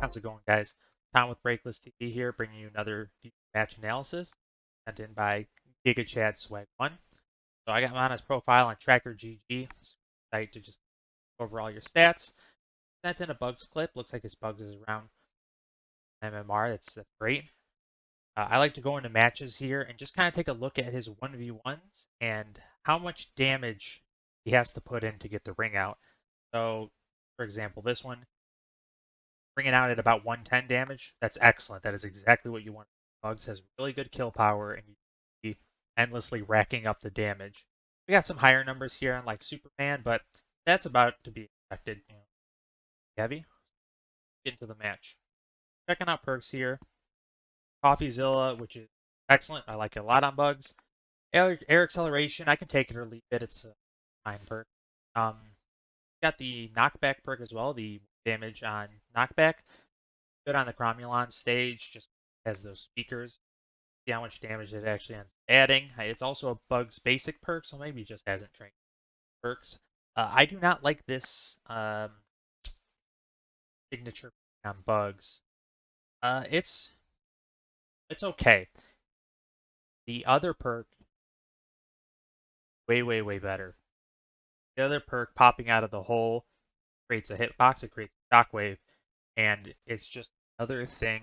How's it going, guys? Tom with Breaklesstv here, bringing you another match analysis sent in by GigaChad Swag 1. So I got him on his profile on Tracker GG, site to just go over all your stats. Sent in a bugs clip. Looks like his bugs is around MMR. That's great. I like to go into matches here and just kind of take a look at his 1v1s and how much damage he has to put in to get the ring out. So, for example, this one, bringing out at about 110 damage. That's excellent. That is exactly what you want. Bugs has really good kill power, and you can be endlessly racking up the damage. We got some higher numbers here on like Superman, but that's about to be expected. Heavy. Get into the match. Checking out perks here. CoffeeZilla, which is excellent. I like it a lot on Bugs. Air acceleration. I can take it or leave it. It's a fine perk. Got the knockback perk as well. The damage on knockback. Good on the Cromulon stage, just has those speakers. See how much damage it actually ends up adding. It's also a Bugs basic perk, so maybe it just hasn't trained perks. I do not like this signature on Bugs. It's okay. The other perk, way better. The other perk popping out of the hole creates a hitbox, it creates a shockwave, and it's just another thing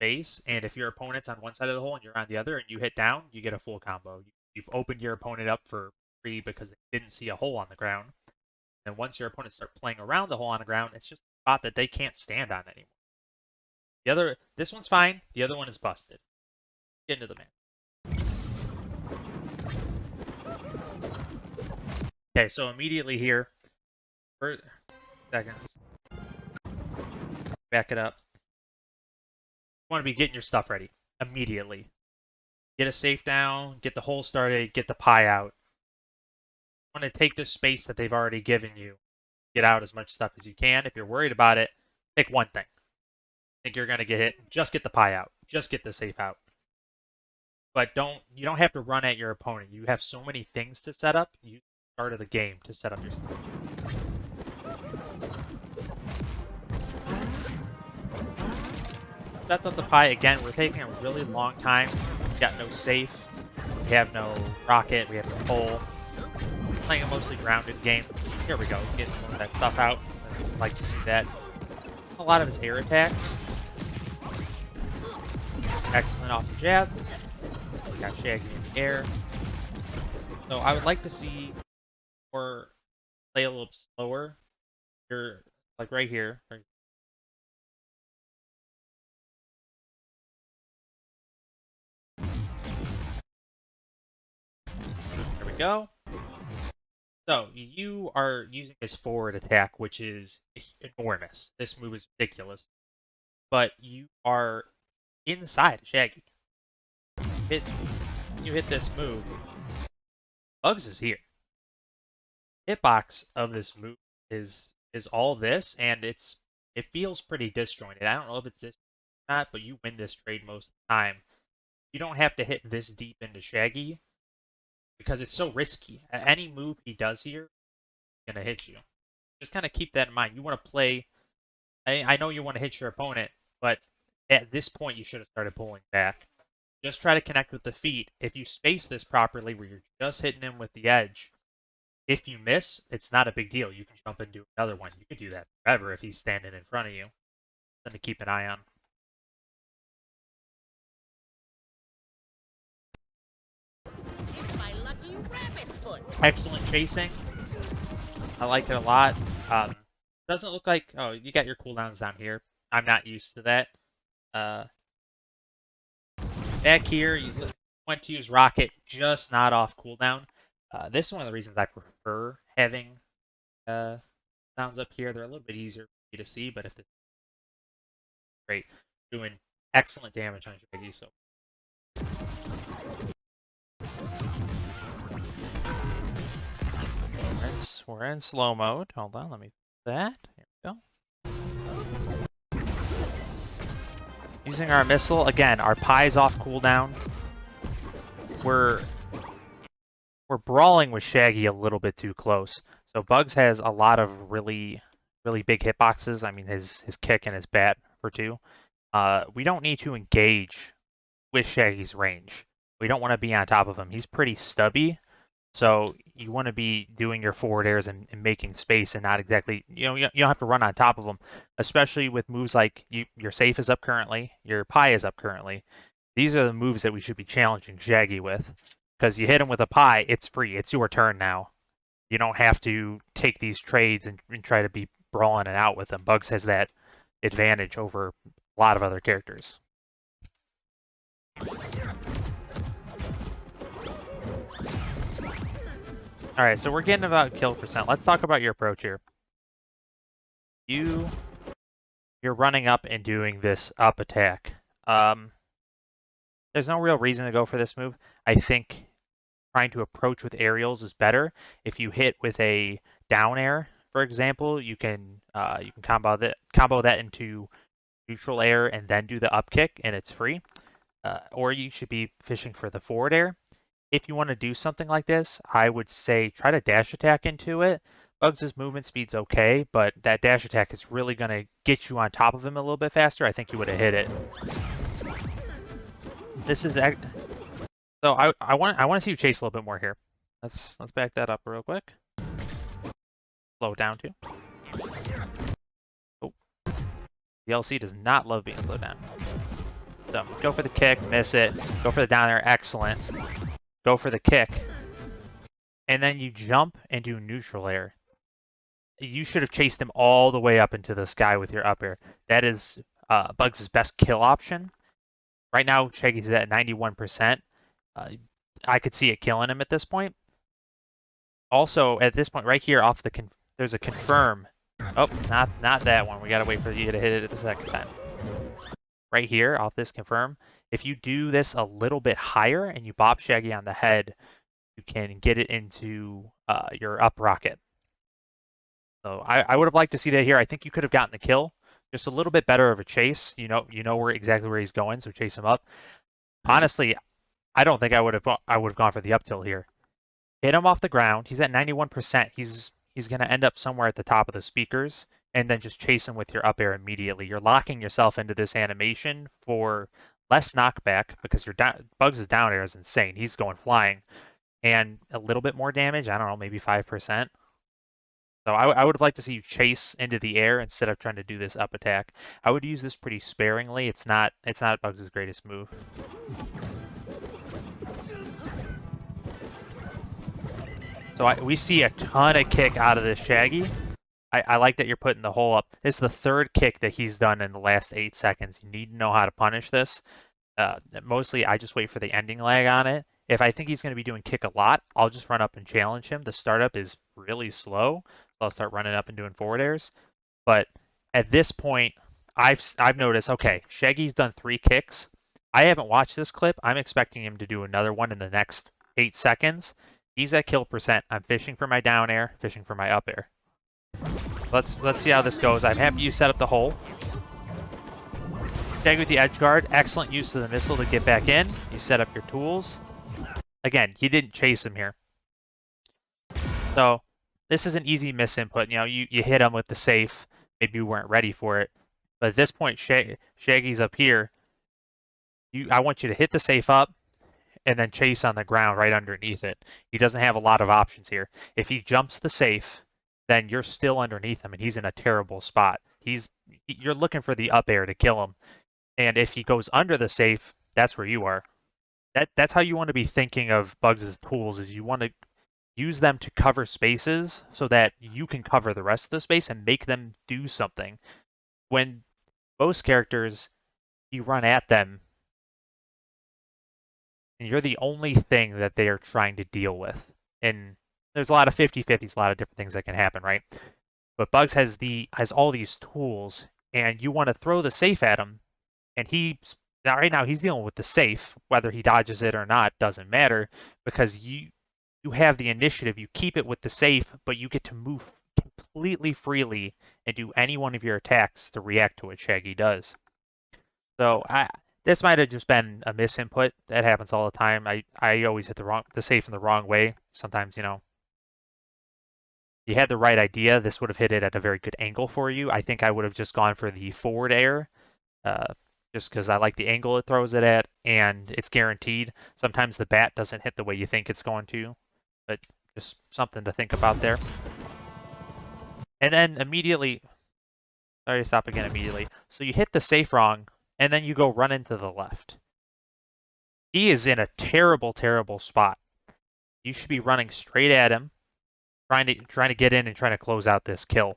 base. And if your opponent's on one side of the hole and you're on the other and you hit down, you get a full combo. You've opened your opponent up for free because they didn't see a hole on the ground. And once your opponents start playing around the hole on the ground, it's just a spot that they can't stand on anymore. This one's fine. The other one is busted. Get into the match. Okay, so immediately here, for seconds, back it up. You want to be getting your stuff ready immediately. Get a safe down, get the hole started, get the pie out. You want to take the space that they've already given you, get out as much stuff as you can. If you're worried about it, pick one thing. Think you're going to get hit, just get the pie out. Just get the safe out. But you don't have to run at your opponent. You have so many things to set up. You start of the game to set up your stuff. Sets up the pie again. We're taking a really long time. We got no safe. We have no rocket. We have no pole. Playing a mostly grounded game. Here we go. Getting some of that stuff out. I'd like to see that. A lot of his air attacks. Excellent off the jab. We got Shaggy in the air. So I would like to see or play a little slower. You're like right here. There we go. So you are using his forward attack, which is enormous. This move is ridiculous. But you are inside Shaggy. You hit this move. Bugs is here. Hitbox of this move is all this, and it feels pretty disjointed. I don't know if it's this or not, but you win this trade most of the time. You don't have to hit this deep into Shaggy because it's so risky. Any move he does here is gonna hit you. Just kind of keep that in mind. You want to play. I know you want to hit your opponent, but at this point you should have started pulling back. Just try to connect with the feet. If you space this properly, where you're just hitting him with the edge. If you miss, it's not a big deal. You can jump and do another one. You could do that forever if he's standing in front of you. Something to keep an eye on. It's my lucky rabbit's foot. Excellent chasing. I like it a lot. Doesn't look like... Oh, you got your cooldowns down here. I'm not used to that. Back here, you went to use Rocket, just not off cooldown. This is one of the reasons I prefer having sounds up here. They're a little bit easier for you to see, but if it's great, doing excellent damage on Shaggy. So we're in slow mode. Hold on, let me put that. Here we go. Using our missile again. Our pie's off cooldown. We're brawling with Shaggy a little bit too close. So Bugs has a lot of really really big hitboxes. I mean, his kick and his bat for two. We don't need to engage with Shaggy's range. We don't want to be on top of him. He's pretty stubby, so you want to be doing your forward airs and making space and not exactly, you don't have to run on top of him, especially with moves like your safe is up currently, your pie is up currently. These are the moves that we should be challenging Shaggy with, because you hit him with a pie, it's free. It's your turn now. You don't have to take these trades and try to be brawling it out with him. Bugs has that advantage over a lot of other characters. All right, so we're getting about kill percent. Let's talk about your approach here. You're running up and doing this up attack. There's no real reason to go for this move. I think trying to approach with aerials is better. If you hit with a down air, for example, you can combo that into neutral air and then do the up kick, and it's free. Or you should be fishing for the forward air. If you want to do something like this, I would say try to dash attack into it. Bugs' movement speed's okay, but that dash attack is really going to get you on top of him a little bit faster. I think you would have hit it. This is so I want to see you chase a little bit more here. Let's back that up real quick. Slow it down too. Oh, the LC does not love being slowed down. So go for the kick, miss it. Go for the down air, excellent. Go for the kick, and then you jump and do neutral air. You should have chased him all the way up into the sky with your up air. That is Bugs' best kill option. Right now, Shaggy's at 91%. I could see it killing him at this point. Also, at this point, right here, there's a confirm. Oh, not that one. We gotta wait for you to hit it at the second time. Right here, off this confirm. If you do this a little bit higher and you bop Shaggy on the head, you can get it into your up rocket. So I would have liked to see that here. I think you could have gotten the kill. Just a little bit better of a chase. You know exactly where he's going, so chase him up. Honestly, I don't think I would have gone for the up tilt here. Hit him off the ground. He's at 91%. He's going to end up somewhere at the top of the speakers, and then just chase him with your up air immediately. You're locking yourself into this animation for less knockback because your Bugs' down air is insane. He's going flying, and a little bit more damage. I don't know, maybe 5%. So I would have liked to see you chase into the air instead of trying to do this up attack. I would use this pretty sparingly. It's not Bugs' greatest move. So we see a ton of kick out of this Shaggy. I like that you're putting the hole up. This is the third kick that he's done in the last 8 seconds. You need to know how to punish this. Mostly I just wait for the ending lag on it. If I think he's going to be doing kick a lot, I'll just run up and challenge him. The startup is really slow, so I'll start running up and doing forward airs. But at this point, I've noticed, okay, Shaggy's done 3 kicks. I haven't watched this clip. I'm expecting him to do another one in the next 8 seconds. He's at kill percent. I'm fishing for my down air, fishing for my up air. Let's see how this goes. I'm happy you set up the hole. Shaggy with the edge guard. Excellent use of the missile to get back in. You set up your tools. Again, he didn't chase him here. So this is an easy misinput. You hit him with the safe. Maybe you weren't ready for it. But at this point, Shaggy's up here. I want you to hit the safe up and then chase on the ground right underneath it. He doesn't have a lot of options here. If he jumps the safe, then you're still underneath him and he's in a terrible spot. You're looking for the up air to kill him. And if he goes under the safe, that's where you are. That's how you want to be thinking of Bugs' tools, is you want to use them to cover spaces so that you can cover the rest of the space and make them do something. When most characters, you run at them and you're the only thing that they are trying to deal with. And there's a lot of 50-50s, a lot of different things that can happen, right? But Bugs has all these tools, and you want to throw the safe at him, and right now he's dealing with the safe. Whether he dodges it or not doesn't matter, because you have the initiative. You keep it with the safe, but you get to move completely freely and do any one of your attacks to react to what Shaggy does. So this might have just been a misinput. That happens all the time. I always hit the safe in the wrong way. Sometimes, you had the right idea, this would have hit it at a very good angle for you. I think I would have just gone for the forward air, uh, just because I like the angle it throws it at, and it's guaranteed. Sometimes the bat doesn't hit the way you think it's going to, but just something to think about there. And then immediately, sorry to stop again immediately. So you hit the safe wrong, and then you go run into the left. He is in a terrible, terrible spot. You should be running straight at him, trying to get in and trying to close out this kill.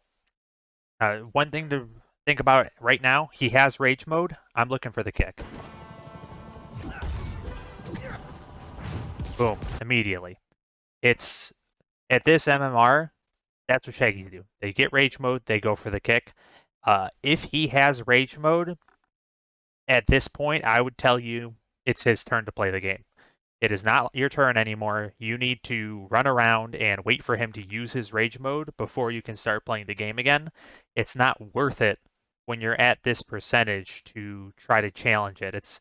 One thing to think about right now, he has rage mode. I'm looking for the kick. Boom, immediately. It's at this MMR, that's what Shaggy's do. They get rage mode, they go for the kick. If he has rage mode, at this point, I would tell you it's his turn to play the game. It is not your turn anymore. You need to run around and wait for him to use his rage mode before you can start playing the game again. It's not worth it when you're at this percentage to try to challenge it.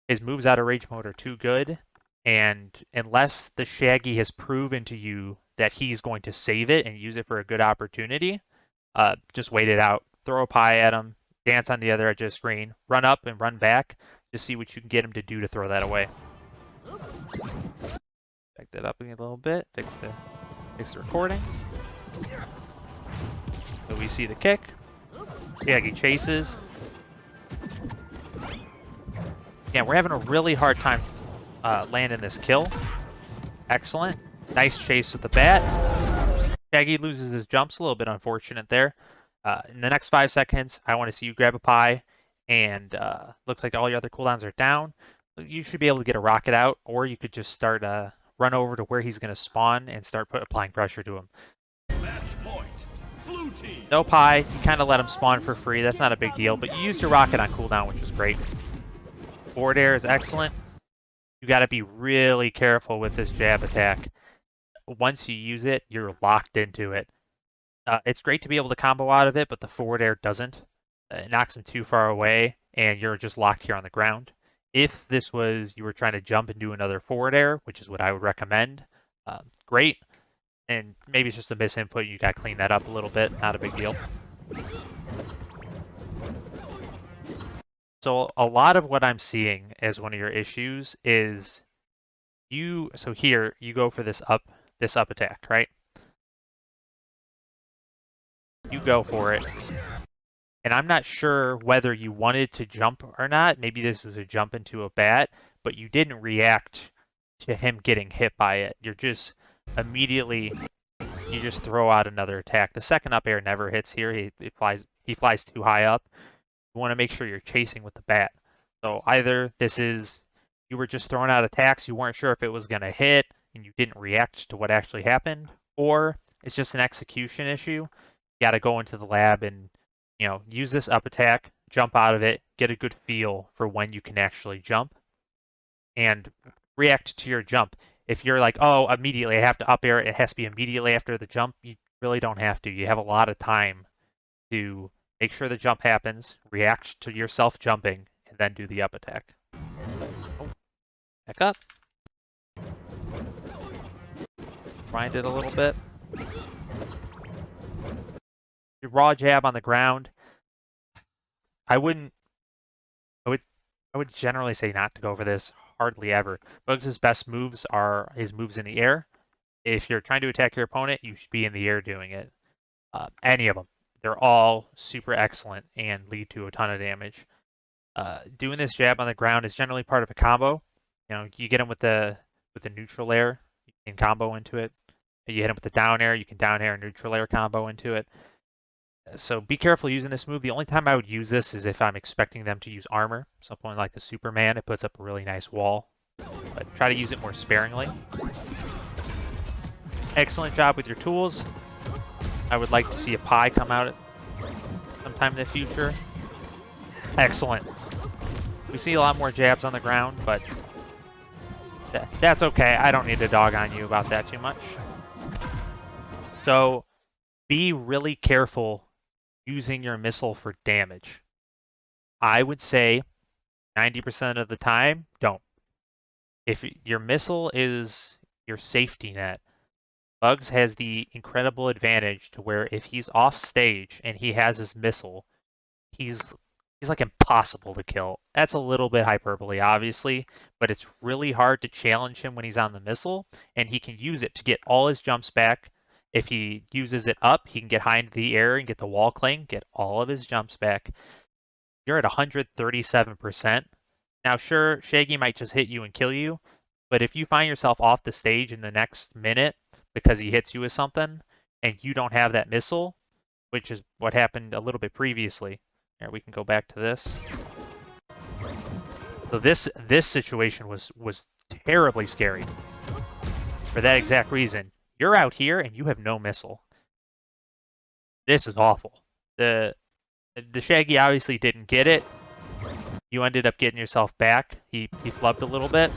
His moves out of rage mode are too good, and unless the Shaggy has proven to you that he's going to save it and use it for a good opportunity, just wait it out. Throw a pie at him, dance on the other edge of the screen, run up and run back, just see what you can get him to do to throw that away. Back that up a little bit, fix the recording. So we see the kick. Shaggy chases. Yeah, we're having a really hard time landing this kill. Excellent. Nice chase with the bat. Shaggy loses his jumps, a little bit unfortunate there. In the next 5 seconds, I want to see you grab a pie, and looks like all your other cooldowns are down. You should be able to get a rocket out, or you could just start run over to where he's going to spawn and start applying pressure to him. Match point. Blue team. No pie, you kind of let him spawn for free. That's not a big deal, but you used your rocket on cooldown, which is great. Forward air is excellent. You got to be really careful with this jab attack. Once you use it, you're locked into it. It's great to be able to combo out of it, but the forward air doesn't. It knocks him too far away, and you're just locked here on the ground. If this was you were trying to jump and do another forward air, which is what I would recommend, great. And maybe it's just a misinput. You got to clean that up a little bit. Not a big deal. So a lot of what I'm seeing as one of your issues is so here you go for this up attack, right? You go for it. And I'm not sure whether you wanted to jump or not. Maybe this was a jump into a bat, but you didn't react to him getting hit by it. You're just immediately, you just throw out another attack. The second up air never hits here. He flies too high up. You want to make sure you're chasing with the bat. So either this is you were just throwing out attacks, you weren't sure if it was going to hit, and you didn't react to what actually happened, or it's just an execution issue. You got to go into the lab and use this up attack, jump out of it, get a good feel for when you can actually jump, and react to your jump. If you're like, oh, immediately I have to up air it has to be immediately after the jump, you really don't have to. You have a lot of time to make sure the jump happens, react to yourself jumping, and then do the up attack. Oh, back up. Grind it a little bit. Your raw jab on the ground. I would generally say not to go for this, hardly ever. Bugs' best moves are his moves in the air. If you're trying to attack your opponent, you should be in the air doing it. Any of them. They're all super excellent and lead to a ton of damage. Doing this jab on the ground is generally part of a combo. You get him with the neutral air, you can combo into it. You hit him with the down air, you can down air and neutral air combo into it. So be careful using this move. The only time I would use this is if I'm expecting them to use armor. Something like a Superman, it puts up a really nice wall. But try to use it more sparingly. Excellent job with your tools. I would like to see a pie come out sometime in the future. Excellent. We see a lot more jabs on the ground, but that's okay. I don't need to dog on you about that too much. So be really careful using your missile for damage. I would say 90% of the time, don't. If your missile is your safety net, Bugs has the incredible advantage to where if he's off stage and he has his missile, he's like impossible to kill. That's a little bit hyperbole, obviously, but it's really hard to challenge him when he's on the missile, and he can use it to get all his jumps back. If he uses it up, he can get high into the air and get the wall cling, get all of his jumps back. You're at 137%. Now, sure, Shaggy might just hit you and kill you, but if you find yourself off the stage in the next minute because he hits you with something and you don't have that missile, which is what happened a little bit previously. Here, we can go back to this. So this situation was terribly scary for that exact reason. You're out here and you have no missile. This is awful. The Shaggy obviously didn't get it. You ended up getting yourself back. He flubbed a little bit,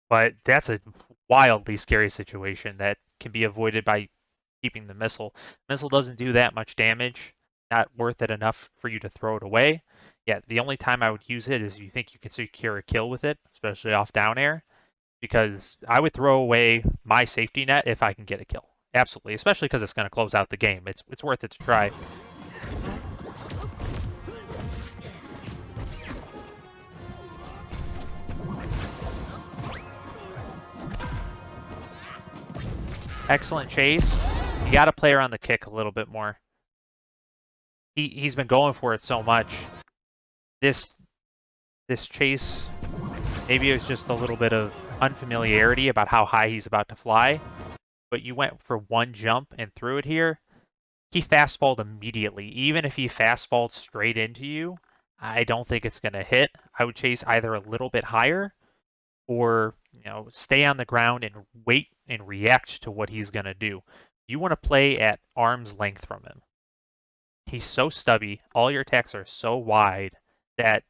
but that's a wildly scary situation that can be avoided by keeping the missile. The missile doesn't do that much damage. Not worth it enough for you to throw it away. Yeah, the only time I would use it is if you think you can secure a kill with it, especially off down air, because I would throw away my safety net if I can get a kill. Absolutely, especially because it's going to close out the game. It's worth it to try. Excellent chase. You got to play around the kick a little bit more. He's been going for it so much. This chase, maybe it was just a little bit of unfamiliarity about how high he's about to fly, but you went for one jump and threw it here. He fastballed immediately. Even if he fastballed straight into you, I don't think it's going to hit. I would chase either a little bit higher or stay on the ground and wait and react to what he's going to do. You want to play at arm's length from him. He's so stubby. All your attacks are so wide that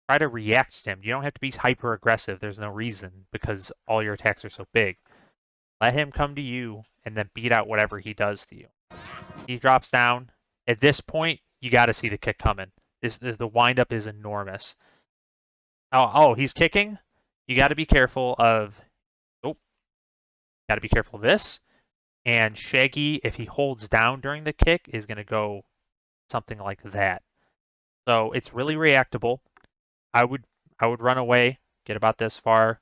try to react to him. You don't have to be hyper aggressive. There's no reason because all your attacks are so big. Let him come to you and then beat out whatever he does to you. He drops down. At this point, you got to see the kick coming. The windup is enormous. Oh, he's kicking. You got to be careful of. Got to be careful of this. And Shaggy, if he holds down during the kick, is going to go something like that. So it's really reactable. I would run away, get about this far.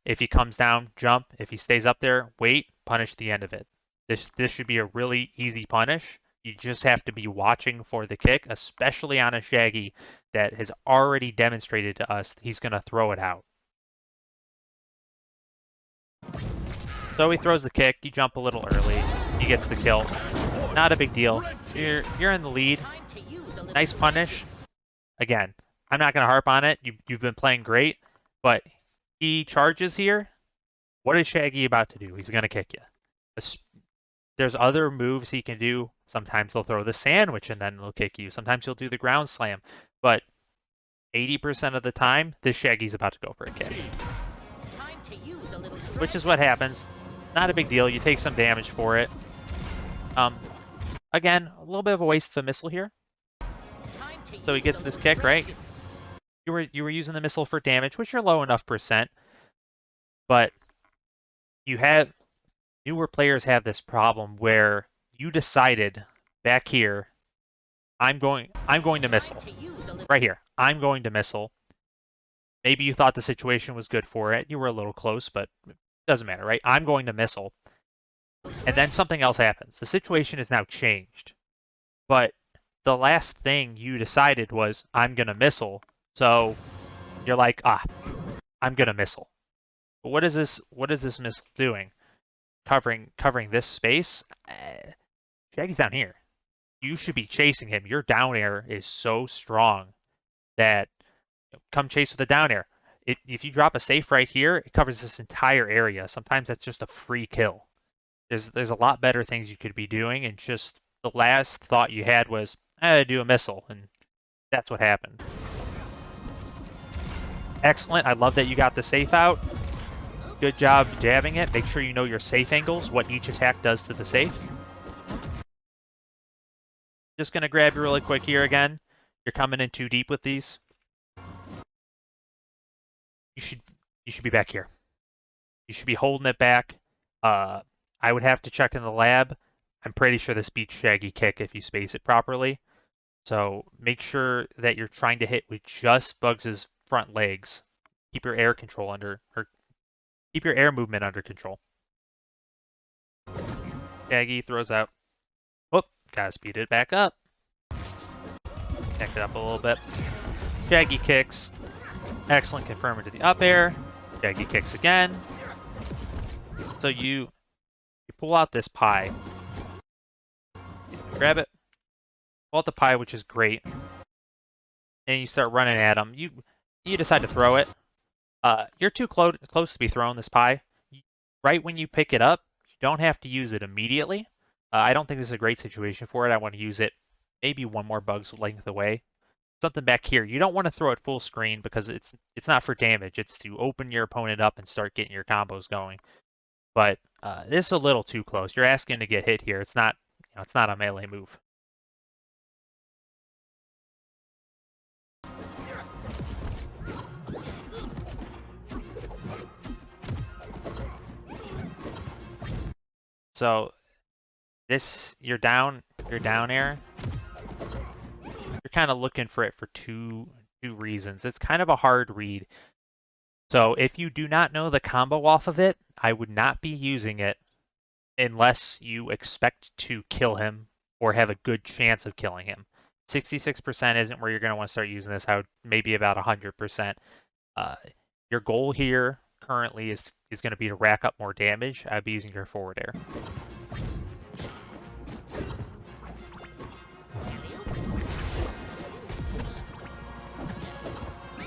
If he comes down, jump. If he stays up there, wait, punish the end of it. This should be a really easy punish. You just have to be watching for the kick, especially on a Shaggy that has already demonstrated to us he's going to throw it out. So he throws the kick, you jump a little early, he gets the kill. Not a big deal. You're in the lead. Nice punish. Again, I'm not going to harp on it. You've been playing great, but he charges here. What is Shaggy about to do? He's going to kick you. There's other moves he can do. Sometimes he'll throw the sandwich and then he'll kick you. Sometimes he'll do the ground slam. But 80% of the time, this Shaggy's about to go for a kick. Which is what happens. Not a big deal. You take some damage for it. Again, a little bit of a waste of a missile here. So he gets this kick, right? You were using the missile for damage, which you're low enough percent. But you have newer players have this problem where you decided back here, I'm going to missile. Right here. I'm going to missile. Maybe you thought the situation was good for it. You were a little close, but it doesn't matter, right? I'm going to missile. And then something else happens. The situation is now changed. But the last thing you decided was, I'm going to missile. So you're like, I'm going to missile. But what is this missile doing? Covering this space? Shaggy's down here. You should be chasing him. Your down air is so strong that come chase with the down air. If you drop a safe right here, it covers this entire area. Sometimes that's just a free kill. There's a lot better things you could be doing, and just the last thought you had was, do a missile, and that's what happened. Excellent. I love that you got the safe out. Good job jabbing it. Make sure you know your safe angles, what each attack does to the safe. Just going to grab you really quick here again. You're coming in too deep with these. You should be back here. You should be holding it back. I would have to check in the lab. I'm pretty sure this beats Shaggy Kick if you space it properly. So make sure that you're trying to hit with just Bugs' front legs. Keep your air control under, or keep your air movement under control. Shaggy throws out. Whoop, gotta speed it back up. Back it up a little bit. Shaggy kicks. Excellent confirmer to the up air. Shaggy kicks again. So you pull out this pie. Grab it. Pull out the pie, which is great. And you start running at him. You decide to throw it. You're too close to be throwing this pie. Right when you pick it up, you don't have to use it immediately. I don't think this is a great situation for it. I want to use it maybe one more bug's length away. Something back here. You don't want to throw it full screen because it's not for damage. It's to open your opponent up and start getting your combos going. But this is a little too close. You're asking to get hit here. It's not, it's not a melee move. So this, you're down air. You're kind of looking for it for two reasons. It's kind of a hard read. So if you do not know the combo off of it, I would not be using it unless you expect to kill him or have a good chance of killing him. 66% isn't where you're going to want to start using this. I would maybe about 100%. Your goal here currently is going to be to rack up more damage. I'd be using your forward air.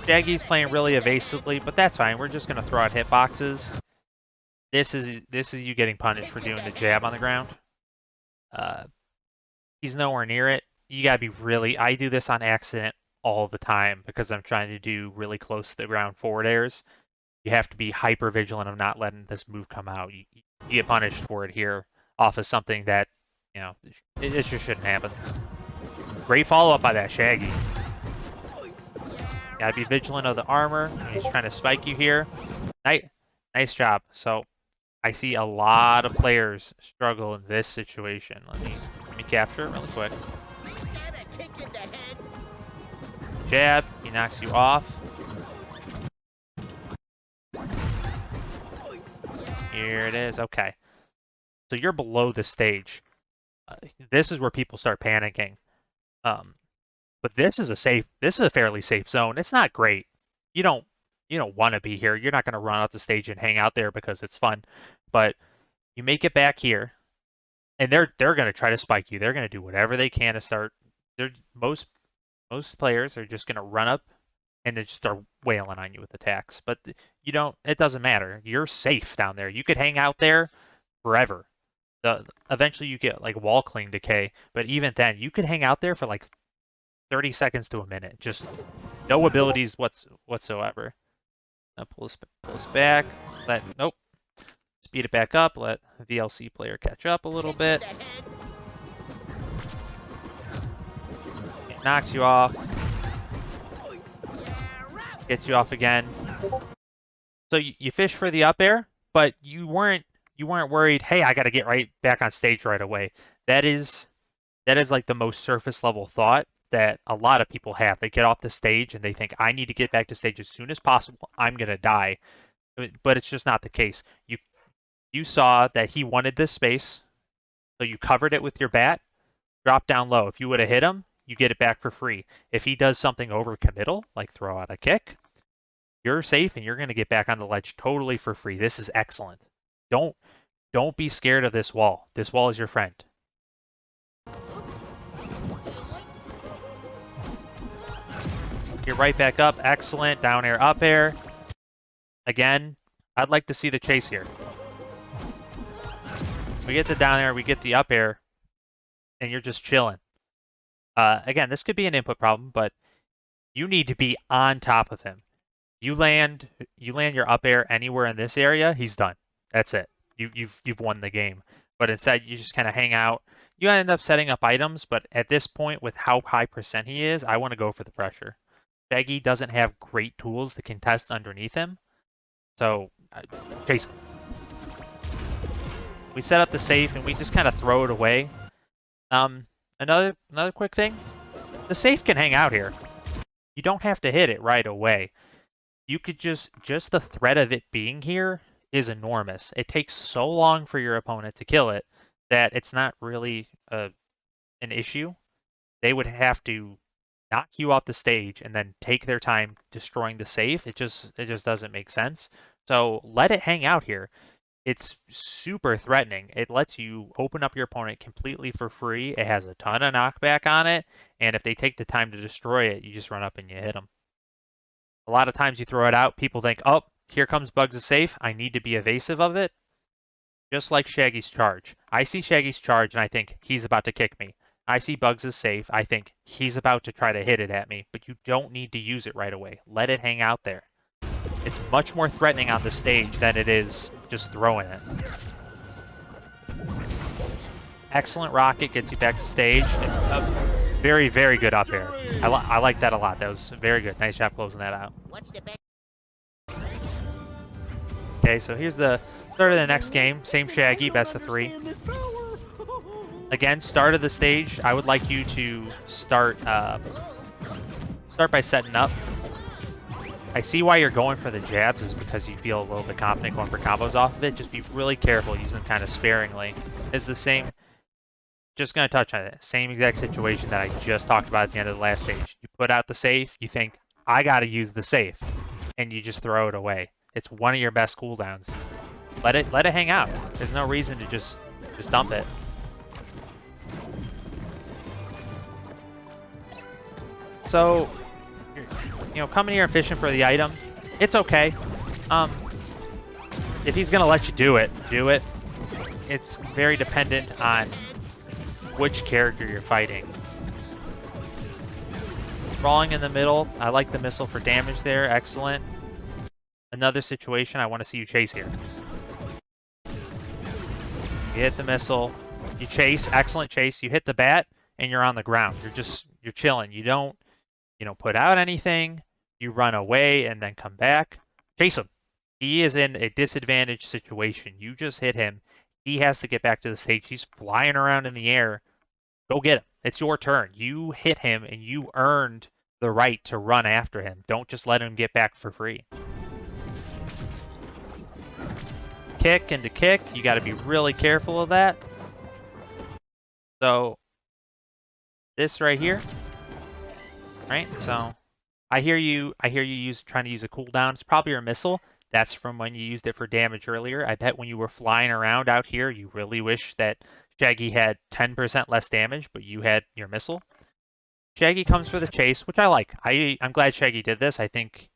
Shaggy's playing really evasively, but that's fine. We're just going to throw out hitboxes. This is you getting punished for doing the jab on the ground. He's nowhere near it. You gotta be really. I do this on accident all the time because I'm trying to do really close to the ground forward airs. You have to be hyper vigilant of not letting this move come out. You get punished for it here off of something that, it just shouldn't happen. Great follow up by that Shaggy. Gotta be vigilant of the armor. He's trying to spike you here. Nice job. So I see a lot of players struggle in this situation. Let me capture it really quick. Jab, he knocks you off. Here it is. Okay. So you're below the stage. This is where people start panicking. But this is a fairly safe zone. It's not great. You don't want to be here. You're not going to run out the stage and hang out there because it's fun. But you make it back here, and they're going to try to spike you. They're going to do whatever they can to start. Most players are just going to run up and then just start wailing on you with attacks. But it doesn't matter. You're safe down there. You could hang out there forever. Eventually you get like wall cling decay, but even then you could hang out there for like 30 seconds to a minute. Just no abilities whatsoever. Now pull us back. Nope. Speed it back up. Let VLC player catch up a little bit. It knocks you off. Gets you off again. So you fish for the up air, but you weren't worried, hey, I got to get right back on stage right away. That is like the most surface level thought that a lot of people have. They get off the stage and they think, I need to get back to stage as soon as possible. I'm going to die. But it's just not the case. You saw that he wanted this space, so you covered it with your bat, drop down low. If you would have hit him, you get it back for free. If he does something overcommittal, like throw out a kick, you're safe and you're going to get back on the ledge totally for free. This is excellent. Don't be scared of this wall. This wall is your friend. You're right back up. Excellent. Down air, up air. Again, I'd like to see the chase here. We get the down air, we get the up air, and you're just chilling. Again, this could be an input problem, but you need to be on top of him. You land your up air anywhere in this area, he's done. That's it. You've won the game. But instead, you just kind of hang out. You end up setting up items, but at this point, with how high percent he is, I want to go for the pressure. Shaggy doesn't have great tools to contest underneath him, so chase him. We set up the safe and we just kind of throw it away. Another quick thing, the safe can hang out here. You don't have to hit it right away. You could just the threat of it being here is enormous. It takes so long for your opponent to kill it that it's not really an issue. They would have to knock you off the stage and then take their time destroying the safe. It just doesn't make sense. So let it hang out here. It's super threatening. It lets you open up your opponent completely for free. It has a ton of knockback on it, and if they take the time to destroy it, you just run up and you hit them. A lot of times you throw it out, people think, oh, here comes Bugs' safe. I need to be evasive of it. Just like Shaggy's charge. I see Shaggy's charge and I think he's about to kick me. I see Bugs' safe. I think he's about to try to hit it at me, but you don't need to use it right away. Let it hang out there. It's much more threatening on the stage than it is just throwing it. Excellent rocket, gets you back to stage. Very, very good up air. I like that a lot. That was very good. Nice job closing that out. Okay, so here's the start of the next game. Same Shaggy, best of 3. Again, start of the stage. I would like you to start by setting up. I see why you're going for the jabs is because you feel a little bit confident going for combos off of it. Just be really careful, using them kind of sparingly. It's the same, just going to touch on it, same exact situation that I just talked about at the end of the last stage. You put out the safe, you think, I got to use the safe, and you just throw it away. It's one of your best cooldowns. Let it hang out. There's no reason to just dump it. So, you know, coming here and fishing for the item, it's okay. If he's gonna let you do it, do it. It's very dependent on which character you're fighting. Crawling in the middle, I like the missile for damage there, excellent. Another situation, I want to see you chase here. You hit the missile, you chase, excellent chase. You hit the bat, and you're on the ground. You're chilling. You don't put out anything. You run away and then come back. Chase him. He is in a disadvantaged situation. You just hit him. He has to get back to the stage. He's flying around in the air. Go get him. It's your turn. You hit him and you earned the right to run after him. Don't just let him get back for free. Kick into kick. You got to be really careful of that. So this right here, right? So I hear you trying to use a cooldown. It's probably your missile. That's from when you used it for damage earlier. I bet when you were flying around out here, you really wish that Shaggy had 10% less damage, but you had your missile. Shaggy comes for the chase, which I like. I'm glad Shaggy did this. I think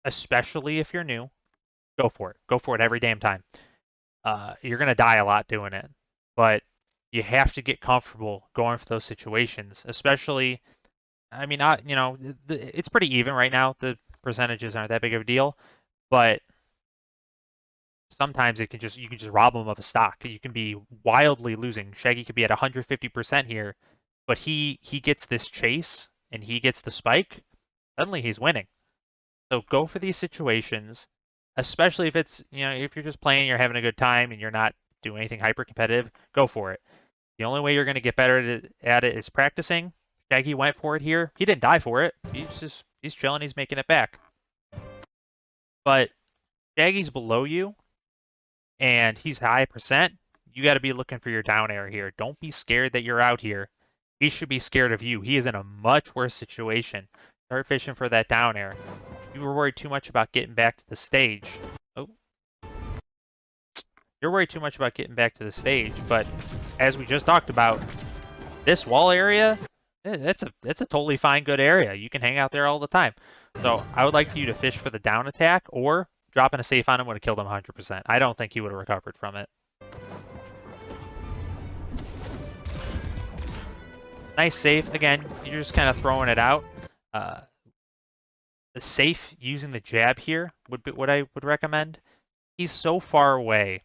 especially if you're new, go for it. Go for it every damn time. You're gonna die a lot doing it, but you have to get comfortable going for those situations, especially. I mean, it's pretty even right now. The percentages aren't that big of a deal, but sometimes you can just rob them of a stock. You can be wildly losing. Shaggy could be at 150% here, but he gets this chase and he gets the spike. Suddenly he's winning. So go for these situations, especially if it's if you're just playing, you're having a good time, and you're not doing anything hyper competitive. Go for it. The only way you're going to get better at it is practicing. Shaggy went for it here. He didn't die for it. He's chilling. He's making it back. But Shaggy's below you, and he's high percent. You got to be looking for your down air here. Don't be scared that you're out here. He should be scared of you. He is in a much worse situation. Start fishing for that down air. You were worried too much about getting back to the stage. Oh. You're worried too much about getting back to the stage, but as we just talked about, this wall area, it's a totally fine, good area. You can hang out there all the time. So I would like you to fish for the down attack, or dropping a safe on him would have killed him 100%. I don't think he would have recovered from it. Nice safe. Again, you're just kind of throwing it out. The safe using the jab here would be what I would recommend. He's so far away.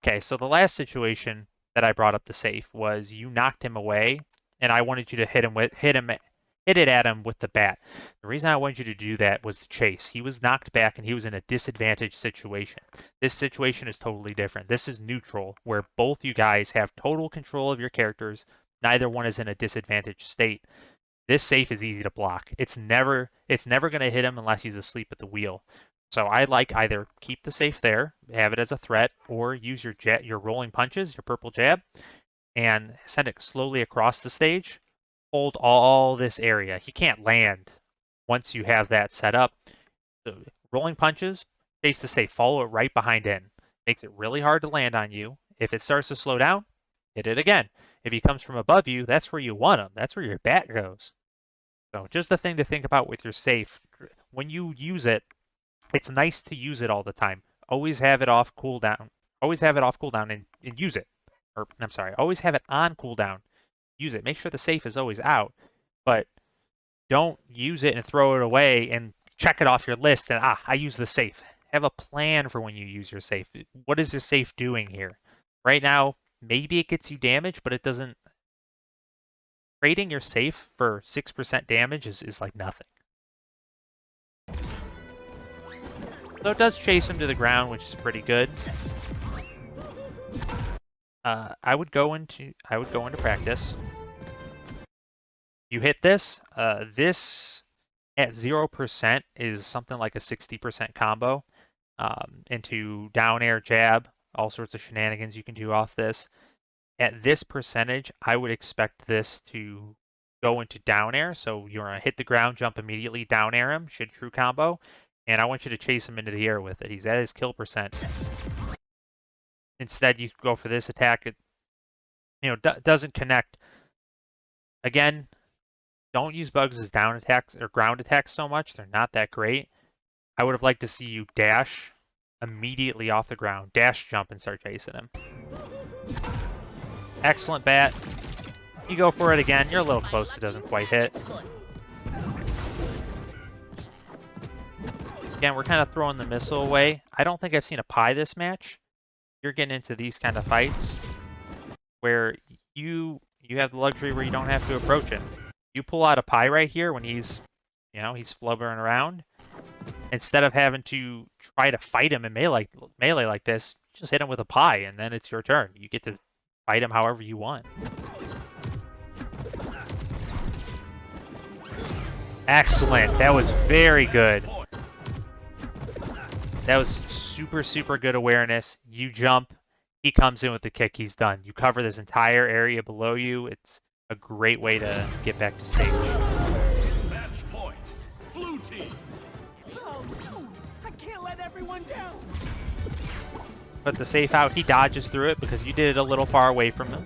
Okay, so the last situation that I brought up the safe was you knocked him away, and I wanted you to hit him hit it at him with the bat. The reason I wanted you to do that was to chase. He was knocked back and he was in a disadvantaged situation. This situation is totally different. This is neutral, where both you guys have total control of your characters. Neither one is in a disadvantaged state. This safe is easy to block. It's never going to hit him unless he's asleep at the wheel. So I like either keep the safe there, have it as a threat, or use your rolling punches, your purple jab, and send it slowly across the stage. Hold all this area. He can't land once you have that set up. So rolling punches, face the safe, follow it right behind in. Makes it really hard to land on you. If it starts to slow down, hit it again. If he comes from above you, that's where you want him. That's where your bat goes. So just the thing to think about with your safe. When you use it, it's nice to use it all the time. Always have it off cooldown. Always have it off cooldown and use it. Or I'm sorry, always have it on cooldown. Use it. Make sure the safe is always out. But don't use it and throw it away and check it off your list and I use the safe. Have a plan for when you use your safe. What is your safe doing here? Right now, maybe it gets you damage, but it doesn't. Trading your safe for 6% damage is like nothing. So it does chase him to the ground, which is pretty good. I would go into practice. You hit this. This at 0% is something like a 60% combo into down air jab. All sorts of shenanigans you can do off this. At this percentage, I would expect this to go into down air. So you're going to hit the ground, jump immediately, down air him, should true combo. And I want you to chase him into the air with it. He's at his kill percent. Instead, you go for this attack. It doesn't connect. Again, don't use bugs as down attacks or ground attacks so much. They're not that great. I would have liked to see you dash immediately off the ground. Dash jump and start chasing him. Excellent bat. You go for it again. You're a little close. It doesn't quite hit. Again, we're kind of throwing the missile away. I don't think I've seen a pie this match. You're getting into these kind of fights where you have the luxury where you don't have to approach him. You pull out a pie right here when he's flubbering around. Instead of having to try to fight him in melee like this, just hit him with a pie and then it's your turn. You get to fight him however you want. Excellent. That was very good. That was super, super good awareness. You jump, he comes in with the kick, he's done. You cover this entire area below you. It's a great way to get back to stage. Match point. Blue team. Oh, dude, I can't let everyone down. Put the safe out. He dodges through it because you did it a little far away from him.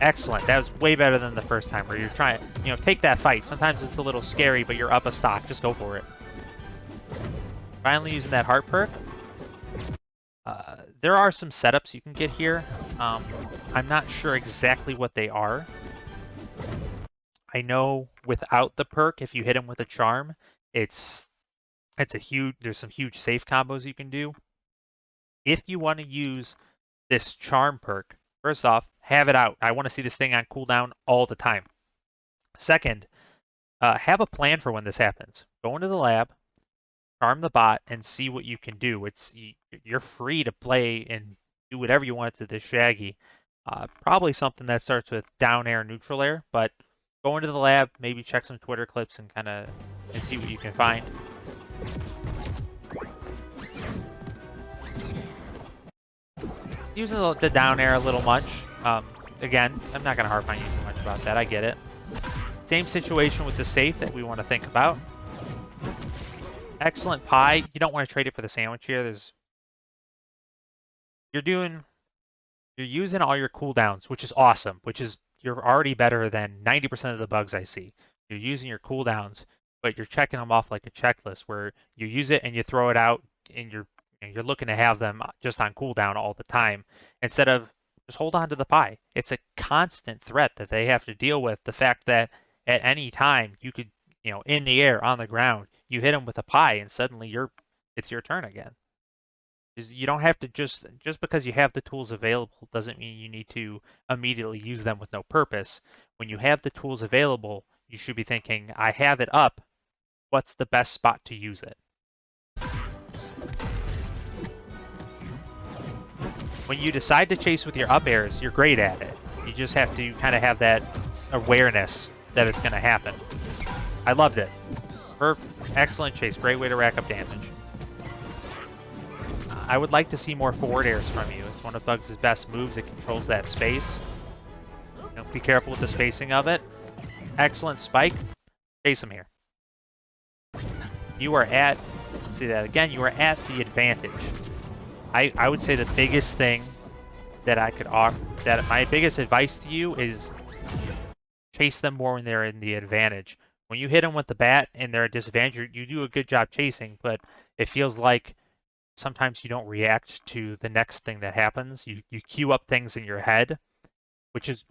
Excellent. That was way better than the first time where you're trying, take that fight. Sometimes it's a little scary, but you're up a stock. Just go for it. Finally using that heart perk. There are some setups you can get here. I'm not sure exactly what they are. I know without the perk, if you hit him with a charm, there's some huge safe combos you can do. If you want to use this charm perk, first off, have it out. I want to see this thing on cooldown all the time. Second, have a plan for when this happens. Go into the lab, charm the bot, and see what you can do. You're free to play and do whatever you want to this Shaggy. Probably something that starts with down air, neutral air, but go into the lab, maybe check some Twitter clips and see what you can find. Using the down air a little much. Again, I'm not going to harp on you too much about that. I get it. Same situation with the safe that we want to think about. Excellent pie. You don't want to trade it for the sandwich here. You're using all your cooldowns, which is awesome. You're already better than 90% of the bugs I see. You're using your cooldowns, but you're checking them off like a checklist where you use it and you throw it out, and you're looking to have them just on cooldown all the time instead of just hold on to the pie. It's a constant threat that they have to deal with. The fact that at any time you could, in the air, on the ground, you hit them with a pie and suddenly it's your turn again. You don't have to just because you have the tools available doesn't mean you need to immediately use them with no purpose. When you have the tools available, you should be thinking, I have it up. What's the best spot to use it? When you decide to chase with your up airs, you're great at it. You just have to kind of have that awareness that it's going to happen. I loved it. Excellent chase. Great way to rack up damage. I would like to see more forward airs from you. It's one of Bugs' best moves. It controls that space. Be careful with the spacing of it. Excellent spike. Chase him here. You are at, let's see that again, you are at the advantage. I would say the biggest thing that I could offer, that my biggest advice to you is chase them more when they're in the advantage. When you hit them with the bat and they're at disadvantage, you do a good job chasing, but it feels like sometimes you don't react to the next thing that happens. You queue up things in your head, which is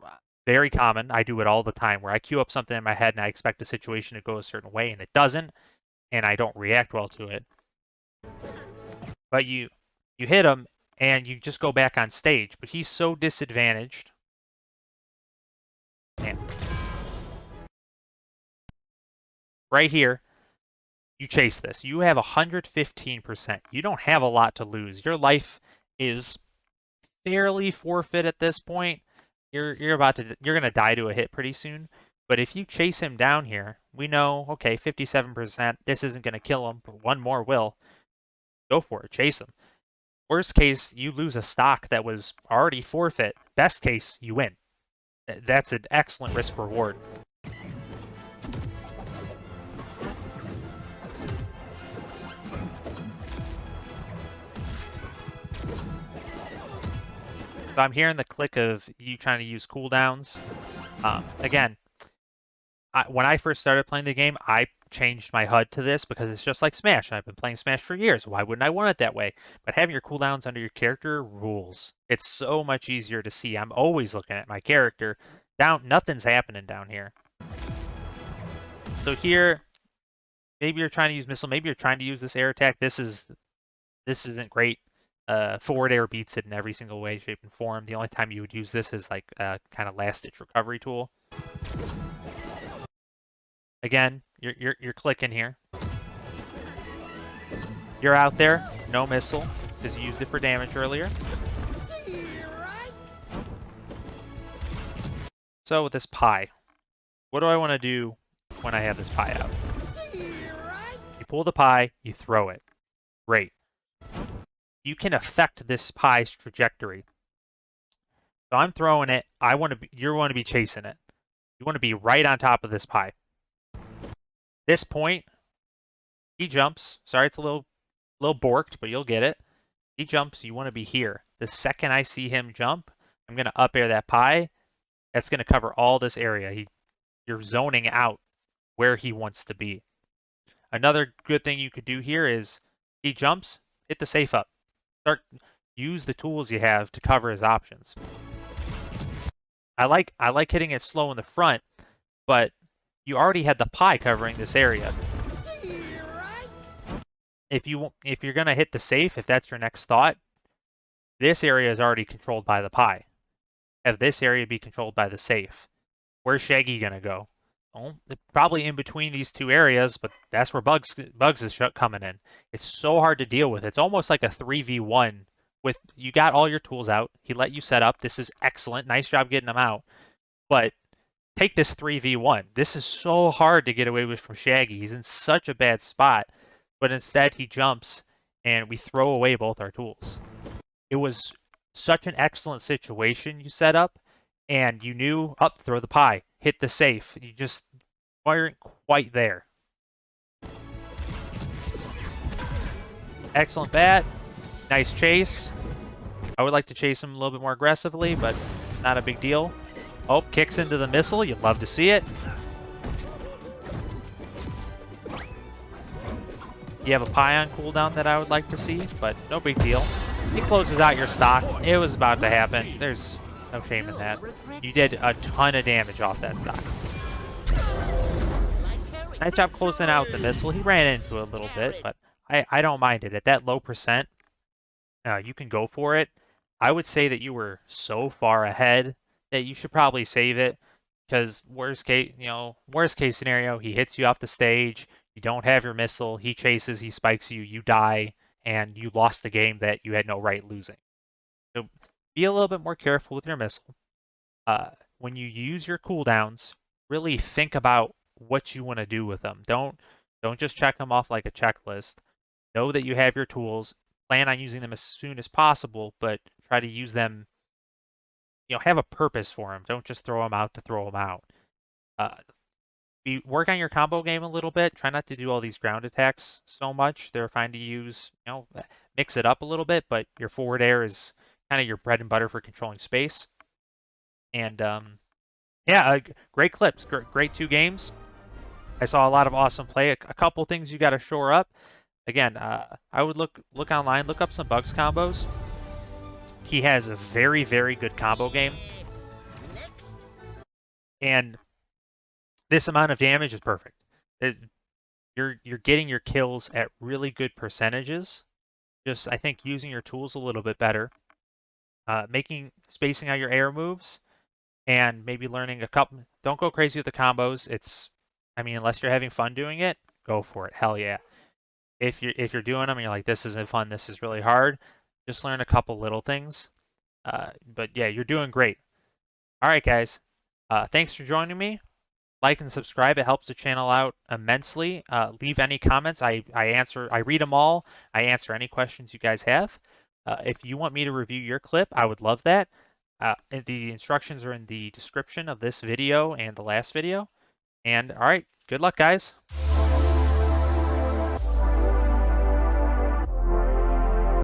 very common. I do it all the time, where I queue up something in my head and I expect a situation to go a certain way, and it doesn't, and I don't react well to it. But you hit him, and you just go back on stage. But he's so disadvantaged. Man. Right here, you chase this. You have 115%. You don't have a lot to lose. Your life is fairly forfeit at this point. You're gonna die to a hit pretty soon. But if you chase him down here, we know, okay, 57%. This isn't gonna kill him, but one more will. Go for it. Chase him. Worst case, you lose a stock that was already forfeit. Best case, you win. That's an excellent risk reward. So I'm hearing the click of you trying to use cooldowns. Again, when I first started playing the game, I changed my HUD to this because it's just like Smash. I've been playing Smash for years. Why wouldn't I want it that way? But having your cooldowns under your character rules. It's so much easier to see. I'm always looking at my character. Nothing's happening down here. So here, maybe you're trying to use missile. Maybe you're trying to use this air attack. This isn't great. Forward air beats it in every single way, shape, and form. The only time you would use this is like a kind of last-ditch recovery tool. Again, you're clicking here. You're out there, no missile, because you used it for damage earlier. So with this pie, what do I want to do when I have this pie out? You pull the pie, you throw it. Great. You can affect this pie's trajectory. So I'm throwing it. You want to be chasing it. You want to be right on top of this pie. This point, he jumps. Sorry, it's a little borked, but you'll get it. He jumps. You want to be here. The second I see him jump, I'm going to up air that pie. That's going to cover all this area. You're zoning out where he wants to be. Another good thing you could do here is he jumps, hit the safe up. Use the tools you have to cover his options. I like hitting it slow in the front, but you already had the pie covering this area. If you're gonna hit the safe, if that's your next thought, this area is already controlled by the pie. Have this area be controlled by the safe. Where's Shaggy gonna go? Well, probably in between these two areas, but that's where Bugs is coming in. It's so hard to deal with. It's almost like a 3v1 with you got all your tools out. He let you set up. This is excellent. Nice job getting them out. But take this 3v1. This is so hard to get away with from Shaggy. He's in such a bad spot. But instead he jumps and we throw away both our tools. It was such an excellent situation you set up. And you knew, throw the pie, hit the safe. You just weren't quite there. Excellent bat. Nice chase. I would like to chase him a little bit more aggressively, but not a big deal. Oh, kicks into the missile. You'd love to see it. You have a pie on cooldown that I would like to see, but no big deal. He closes out your stock. It was about to happen. There's no shame in that. You did a ton of damage off that stock. Nice job closing out the missile. He ran into it a little bit, but I don't mind it. At that low percent, you can go for it. I would say that you were so far ahead that you should probably save it because worst case scenario, he hits you off the stage, you don't have your missile, he chases, he spikes you, you die, and you lost the game that you had no right losing. So be a little bit more careful with your missile. Uh, when you use your cooldowns, really think about what you want to do with them. Don't just check them off like a checklist. Know that you have your tools. Plan on using them as soon as possible, but try to use them. Have a purpose for them. Don't just throw them out to throw them out. Uh, work on your combo game a little bit. Try not to do all these ground attacks so much. They're fine to use. Mix it up a little bit, but your forward air is kind of your bread and butter for controlling space. And yeah, great clips. Great 2 games. I saw a lot of awesome play. A couple things you got to shore up. Again, I would look online, look up some Bugs combos. He has a very, very good combo game. Next. And this amount of damage is perfect. You're getting your kills at really good percentages. Just I think using your tools a little bit better, spacing out your air moves, and maybe learning a couple. Don't go crazy with the combos. Unless you're having fun doing it, go for it. Hell yeah. If you're doing them and you're like, this isn't fun, this is really hard, just learn a couple little things. But yeah, you're doing great. All right, guys. Thanks for joining me. Like and subscribe. It helps the channel out immensely. Leave any comments. I read them all. I answer any questions you guys have. If you want me to review your clip, I would love that. The instructions are in the description of this video and the last video. And all right, good luck, guys.